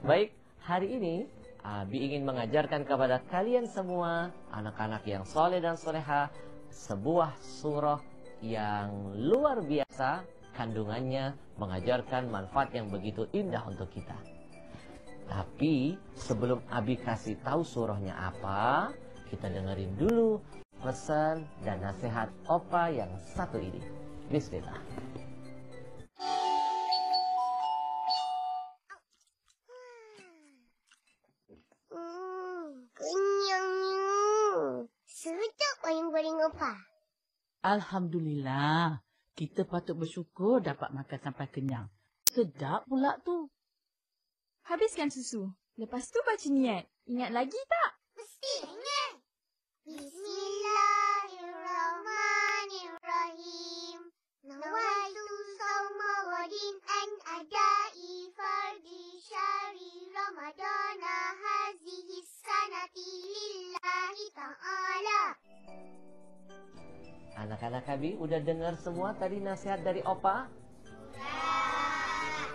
Baik, hari ini Abi ingin mengajarkan kepada kalian semua, anak-anak yang soleh dan soleha, sebuah surah yang luar biasa kandungannya, mengajarkan manfaat yang begitu indah untuk kita. Tapi sebelum Abi kasih tahu surahnya apa, kita dengerin dulu pesan dan nasihat Opa yang satu ini. Bismillah. Kenyangnya. Sedap ayam goreng Opa. Alhamdulillah. Kita patut bersyukur dapat makan sampai kenyang. Sedap pula tu. Habiskan susu. Lepas tu baca niat. Ingat lagi tak? Mesti ingat. Bismillahirrahmanirrahim. Nawaitu sawma wadin an adai fardi syari ramadana hazihi sanati lillahi ta'ala. Anak-anak Abi udah dengar semua tadi nasihat dari Opa?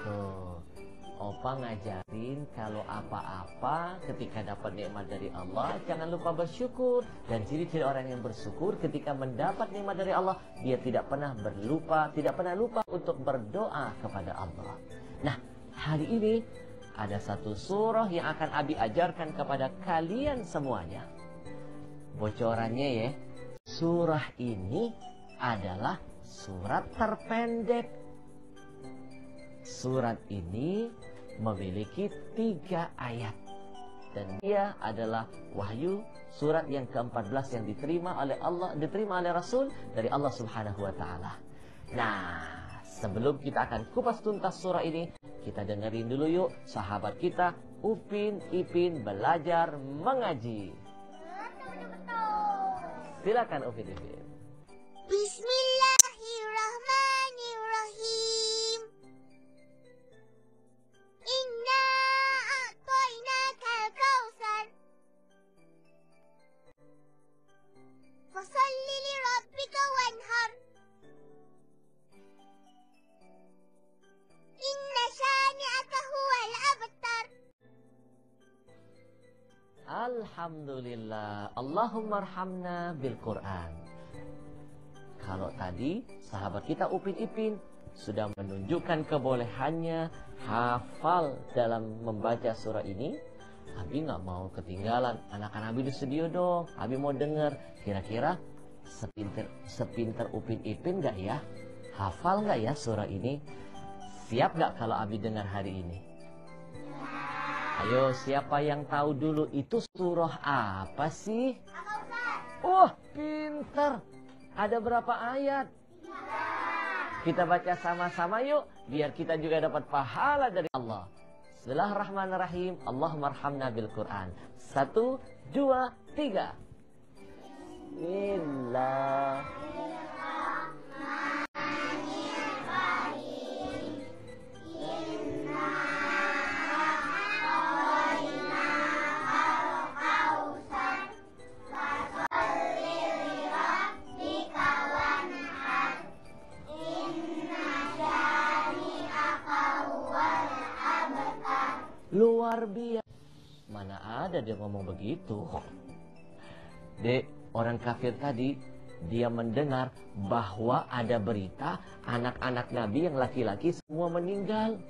Tuh, Opa ngajarin kalau apa-apa ketika dapat nikmat dari Allah jangan lupa bersyukur. Dan ciri-ciri orang yang bersyukur ketika mendapat nikmat dari Allah, dia tidak pernah lupa untuk berdoa kepada Allah. Nah, hari ini ada satu surah yang akan Abi ajarkan kepada kalian semuanya. Bocorannya ya, surah ini adalah surat terpendek. Surat ini memiliki 3 ayat. Dan dia adalah wahyu, surat yang ke-14 yang diterima oleh Rasul dari Allah Subhanahu wa taala. Nah, sebelum kita akan kupas tuntas surah ini, kita dengerin dulu yuk sahabat kita Upin Ipin belajar mengaji. Silakan Upin Ipin. Bismillahirrahmanirrahim. Inna a'tainakal kautsar. Fasholli li rabbika wanhar. Inna syani'aka huwal abtar. Alhamdulillah. Allahumma arhamna bil Quran. Kalau tadi sahabat kita Upin Ipin sudah menunjukkan kebolehannya hafal dalam membaca surah ini, Abi nggak mau ketinggalan. Anak-anak Abi di studio dong. Abi mau dengar kira-kira sepinter Upin Ipin nggak ya? Hafal nggak ya surah ini? Siap nggak kalau Abi dengar hari ini? Ayo, siapa yang tahu dulu itu surah apa sih? Oh, pinter. Ada berapa ayat? Kita baca sama-sama yuk, biar kita juga dapat pahala dari Allah. Bismillahirrahmanirrahim. Allahumma arhamna bil Quran. 1, 2, 3. Bismillah. Luar biasa. Mana ada dia ngomong begitu. Dek, orang kafir tadi, dia mendengar bahwa ada berita anak-anak Nabi yang laki-laki semua meninggal.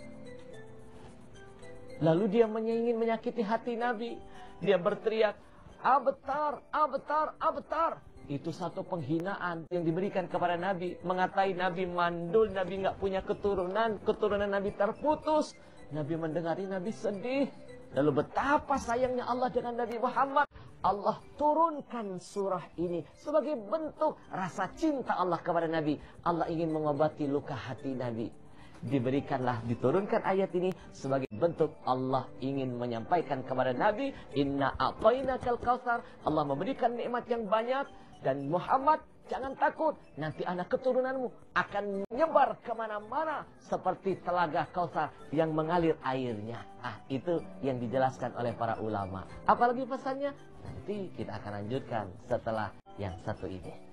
Lalu dia ingin menyakiti hati Nabi. Dia berteriak, "Abtar, abtar, abtar." Itu satu penghinaan yang diberikan kepada Nabi. Mengatai Nabi mandul, Nabi nggak punya keturunan Nabi terputus. Nabi mendengari, Nabi sedih. Lalu betapa sayangnya Allah dengan Nabi Muhammad. Allah turunkan surah ini sebagai bentuk rasa cinta Allah kepada Nabi. Allah ingin mengobati luka hati Nabi. Diturunkan ayat ini sebagai bentuk Allah ingin menyampaikan kepada Nabi, Inna a'tainakal kautsar. Allah memberikan nikmat yang banyak. Dan Muhammad, jangan takut, nanti anak keturunanmu akan menyebar kemana-mana seperti telaga Kautsar yang mengalir airnya. Itu yang dijelaskan oleh para ulama. Apalagi pesannya? Nanti kita akan lanjutkan setelah yang satu ini.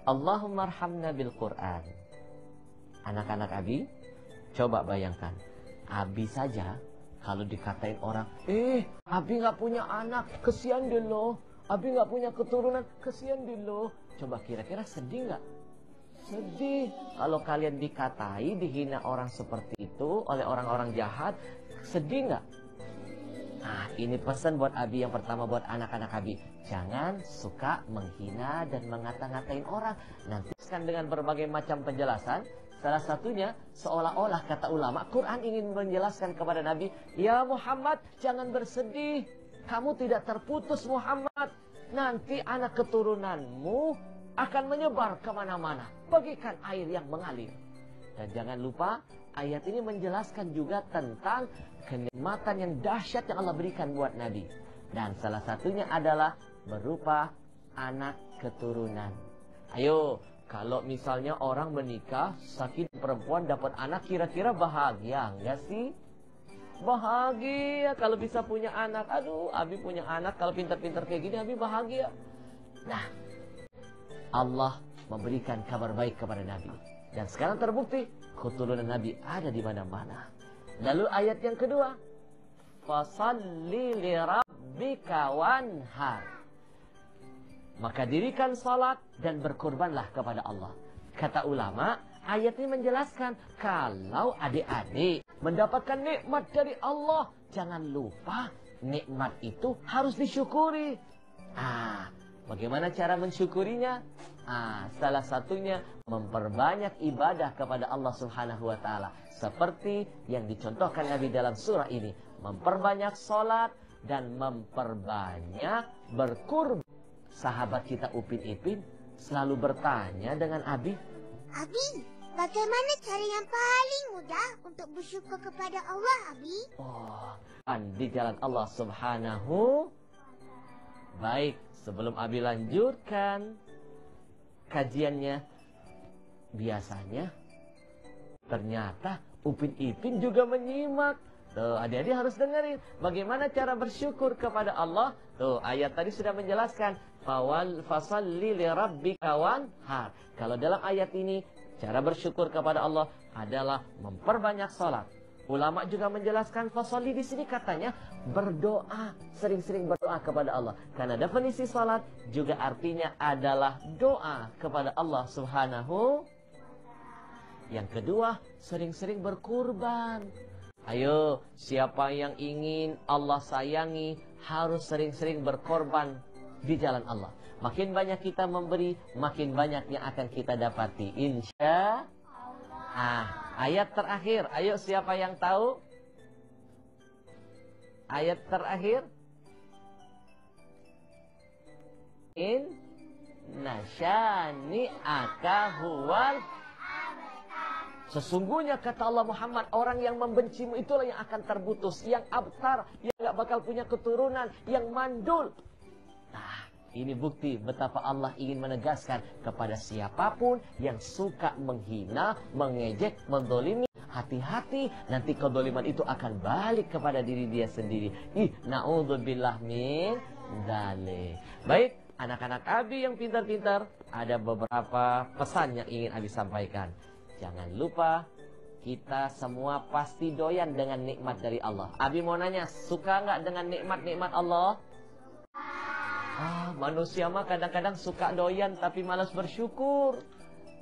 Allahumma arhamna bil Quran. Anak-anak Abi, coba bayangkan. Abi saja kalau dikatain orang, Abi nggak punya anak, kesian deh loh. Abi nggak punya keturunan, kesian deh loh. Coba kira-kira sedih nggak? Sedih. Kalau kalian dikatai, dihina orang seperti itu oleh orang-orang jahat, sedih nggak? Nah, ini pesan buat Abi yang pertama, buat anak-anak Abi. Jangan suka menghina dan mengata-ngatain orang. Nanti dengan berbagai macam penjelasan, salah satunya seolah-olah kata ulama, Quran ingin menjelaskan kepada Nabi, ya Muhammad, jangan bersedih. Kamu tidak terputus Muhammad. Nanti anak keturunanmu akan menyebar kemana-mana, bagaikan air yang mengalir. Dan jangan lupa, ayat ini menjelaskan juga tentang kenikmatan yang dahsyat yang Allah berikan buat Nabi. Dan salah satunya adalah berupa anak keturunan. Ayo, kalau misalnya orang menikah, sakit perempuan dapat anak, kira-kira bahagia enggak sih? Bahagia kalau bisa punya anak. Aduh, Abi punya anak, kalau pintar-pintar kayak gini, Abi bahagia. Nah, Allah memberikan kabar baik kepada Nabi. Dan sekarang terbukti, keturunan Nabi ada di mana-mana. Lalu ayat yang kedua, fasalli li rabbika wanhar. Maka dirikan salat dan berkorbanlah kepada Allah. Kata ulama, ayat ini menjelaskan, kalau adik-adik mendapatkan nikmat dari Allah, jangan lupa nikmat itu harus disyukuri. Bagaimana cara mensyukurinya? Salah satunya memperbanyak ibadah kepada Allah Subhanahu wa Ta'ala, seperti yang dicontohkan Nabi dalam surah ini, memperbanyak salat dan memperbanyak berkurban. Sahabat kita Upin Ipin selalu bertanya dengan Abi, Abi, bagaimana cara yang paling mudah untuk bersyukur kepada Allah, Abi? Di jalan Allah Subhanahu. Baik, sebelum Abi lanjutkan kajiannya, biasanya ternyata Upin Ipin juga menyimak. Tuh, adik-adik harus dengerin bagaimana cara bersyukur kepada Allah. Tuh, ayat tadi sudah menjelaskan, fasalli li rabbika wanhar. Kalau dalam ayat ini, cara bersyukur kepada Allah adalah memperbanyak salat. Ulama juga menjelaskan fasalli di sini katanya berdoa, sering-sering berdoa kepada Allah. Karena definisi salat juga artinya adalah doa kepada Allah Subhanahu. Yang kedua, sering-sering berkurban. Ayo, siapa yang ingin Allah sayangi harus sering-sering berkorban di jalan Allah. Makin banyak kita memberi, makin banyak yang akan kita dapati, insya Allah. Ayat terakhir, ayo siapa yang tahu? Ayat terakhir, inna syani'aka huwal. Sesungguhnya kata Allah Muhammad, orang yang membencimu itulah yang akan terputus, yang abtar, yang gak bakal punya keturunan, yang mandul. Nah, ini bukti betapa Allah ingin menegaskan kepada siapapun yang suka menghina, mengejek, mendolimi, hati-hati, nanti kedoliman itu akan balik kepada diri dia sendiri. Na'udzubillah min dzalik. Baik, anak-anak Abi yang pintar-pintar, ada beberapa pesan yang ingin Abi sampaikan. Jangan lupa, kita semua pasti doyan dengan nikmat dari Allah. Abi mau nanya, suka nggak dengan nikmat-nikmat Allah? Manusia mah kadang-kadang suka doyan tapi malas bersyukur.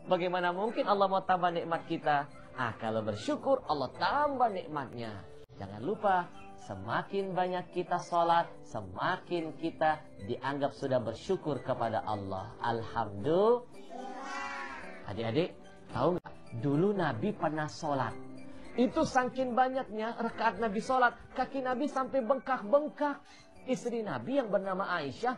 Bagaimana mungkin Allah mau tambah nikmat kita? Kalau bersyukur, Allah tambah nikmatnya. Jangan lupa, semakin banyak kita sholat, semakin kita dianggap sudah bersyukur kepada Allah. Alhamdulillah. Adik-adik, tahu nggak? Dulu Nabi pernah sholat. Itu saking banyaknya rakaat Nabi sholat, kaki Nabi sampai bengkak-bengkak. Istri Nabi yang bernama Aisyah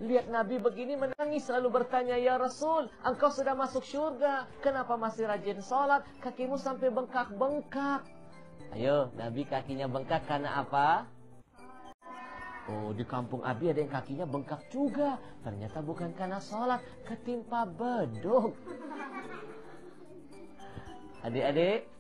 lihat Nabi begini menangis, lalu bertanya, ya Rasul, engkau sudah masuk surga, kenapa masih rajin sholat? Kakimu sampai bengkak-bengkak. Ayo, Nabi kakinya bengkak karena apa? Di kampung Abi ada yang kakinya bengkak juga. Ternyata bukan karena sholat, ketimpa beduk. Adik-adik,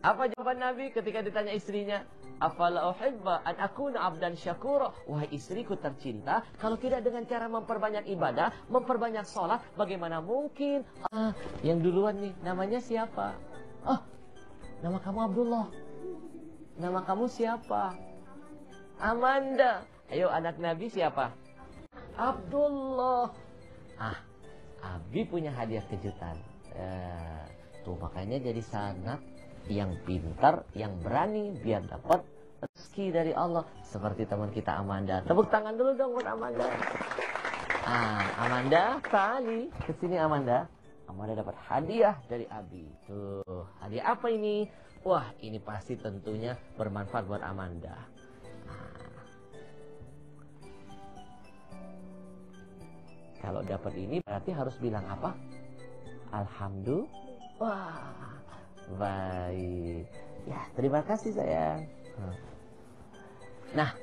apa jawaban Nabi ketika ditanya istrinya? Afala uhibba an akuna abdan syakura. Wahai istriku tercinta, kalau tidak dengan cara memperbanyak ibadah, memperbanyak sholat, bagaimana mungkin? Yang duluan nih, namanya siapa? Nama kamu Abdullah. Nama kamu siapa? Amanda. Ayo, anak Nabi siapa? Abdullah. Abi punya hadiah kejutan. Tuh makanya jadi sangat yang pintar, yang berani, biar dapat rezeki dari Allah. Seperti teman kita Amanda. Tepuk tangan dulu dong buat Amanda. Amanda, kali kesini Amanda. Amanda dapat hadiah dari Abi. Tuh, hadiah apa ini? Wah, ini pasti tentunya bermanfaat buat Amanda. Kalau dapat ini berarti harus bilang apa? Alhamdulillah. Wah, baik. Ya, terima kasih sayang. Nah,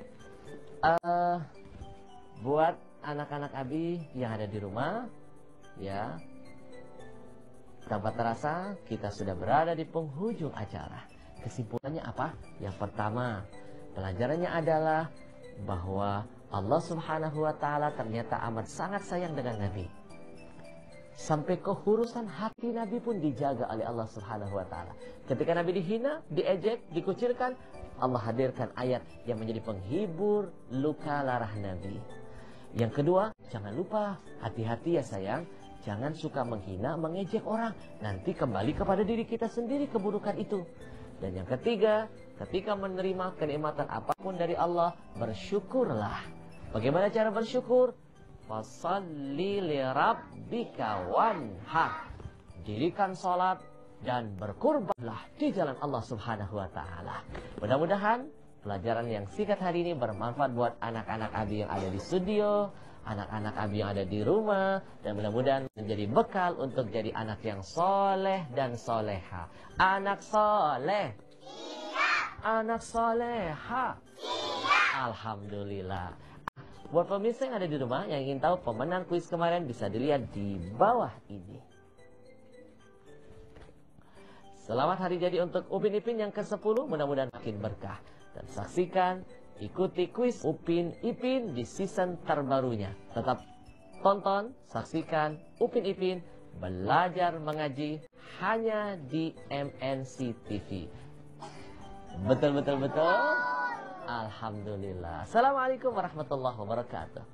buat anak-anak Abi yang ada di rumah, ya, tanpa terasa kita sudah berada di penghujung acara. Kesimpulannya apa? Yang pertama, pelajarannya adalah bahwa Allah Subhanahu wa Ta'ala ternyata amat sangat sayang dengan Nabi. Sampai kehurusan hati Nabi pun dijaga oleh Allah Subhanahu wa Ta'ala. Ketika Nabi dihina, diejek, dikucilkan, Allah hadirkan ayat yang menjadi penghibur luka larah Nabi. Yang kedua, jangan lupa, hati-hati ya sayang, jangan suka menghina, mengejek orang. Nanti kembali kepada diri kita sendiri keburukan itu. Dan yang ketiga, ketika menerima kenikmatan apapun dari Allah, bersyukurlah. Bagaimana cara bersyukur? Fasalli li rabbika wanhar. Dirikan salat dan berkurbanlah di jalan Allah Subhanahu wa Ta'ala. Mudah-mudahan pelajaran yang singkat hari ini bermanfaat buat anak-anak Abi yang ada di studio, anak-anak Abi yang ada di rumah, dan mudah-mudahan menjadi bekal untuk jadi anak yang soleh dan soleha. Anak soleh. Iya. Anak soleha. Iya. Alhamdulillah. Buat pemirsa yang ada di rumah yang ingin tahu pemenang kuis kemarin, bisa dilihat di bawah ini. Selamat hari jadi untuk Upin Ipin yang ke-10, mudah-mudahan makin berkah. Dan saksikan, ikuti kuis Upin Ipin di season terbarunya. Tetap tonton, saksikan Upin Ipin belajar mengaji hanya di MNC TV. Betul. Alhamdulillah. Assalamualaikum warahmatullahi wabarakatuh.